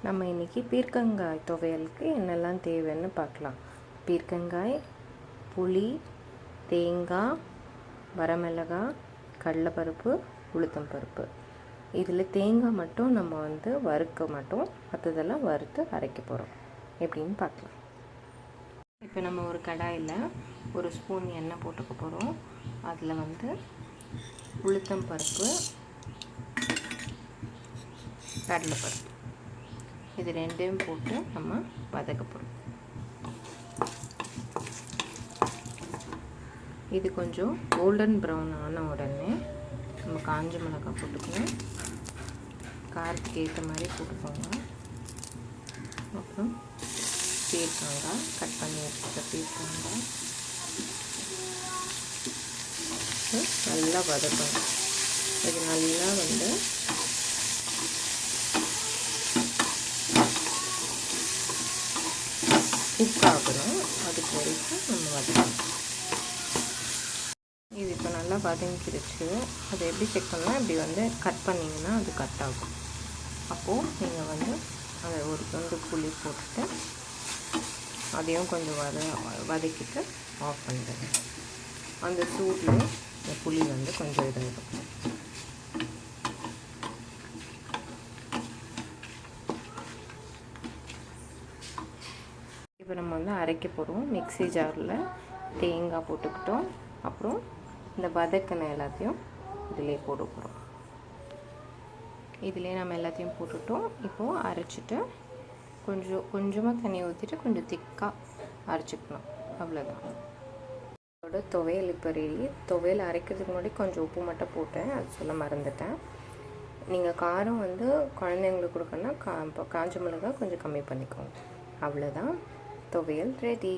நம்ம இன்றைக்கி பீர்க்கங்காய் துவையலுக்கு என்னெல்லாம் தேவைன்னு பார்க்கலாம். பீர்க்கங்காய், புளி, தேங்காய், வரமிளகாய், கடலைப்பருப்பு, உளுத்தம் பருப்பு. இதில் தேங்காய் மட்டும் நம்ம வறுக்க மாட்டோம், மற்றதெல்லாம் வறுத்து அரைக்க போகிறோம். எப்படின்னு பார்க்கலாம். இப்போ நம்ம ஒரு கடாயில் ஒரு ஸ்பூன் எண்ணெய் போட்டுக்க போகிறோம். அதில் உளுத்தம் பருப்பு, கடலைப்பருப்பு இது ரெண்டையும் போட்டு நம்ம வதக்க போகிறோம். இது கொஞ்சம் கோல்டன் ப்ரௌன் ஆன உடனே நம்ம காஞ்ச மிளகாய் போட்டுக்கணும். காரத்துக்கு ஏற்ற மாதிரி போட்டுக்கோங்க. அப்புறம் பீர்க்கங்காய், கட் பண்ணி வச்சுக்க பீர்க்கங்காய் நல்லா வதக்கணும். இது நல்லா குக் ஆகணும். அதுக்கு வரைக்கும் நம்ம வதக்கணும். இது இப்போ நல்லா வதங்கிருச்சு. அதை எப்படி செக் பண்ணலாம், இப்படி கட் பண்ணிங்கன்னா அது கட் ஆகும். அப்போது நீங்கள் அதை ஒரு துண்டு புளி போட்டுட்டு அதையும் கொஞ்சம் வதக்கிட்டு ஆஃப் பண்ணிடுங்க. அந்த சூடில் இந்த புளி கொஞ்சம் இதாகிடும். இப்போ நம்ம அரைக்க போகிறோம். மிக்ஸி ஜாரில் தேங்காய் போட்டுக்கிட்டோம். அப்புறம் இந்த வதக்கின எல்லாத்தையும் இதிலே போட போகிறோம். இதிலே நம்ம எல்லாத்தையும் போட்டுட்டோம். இப்போது அரைச்சிட்டு கொஞ்சமாக தண்ணி ஊற்றிட்டு கொஞ்சம் திக்காக அரைச்சிக்கணும். அவ்வளோதான். அதோட துவையல் இப்போ ரெடி. துவையல் அரைக்கிறதுக்கு முன்னாடி கொஞ்சம் உப்பு மட்டும் போட்டேன், அது சொல்ல மறந்துட்டேன். நீங்கள் காரம் குழந்தைங்களுக்கு கொடுக்கணுன்னா காஞ்ச மிளகாய் கொஞ்சம் கம்மி பண்ணிக்கோங்க. அவ்வளோதான், துவையல் ரெடி.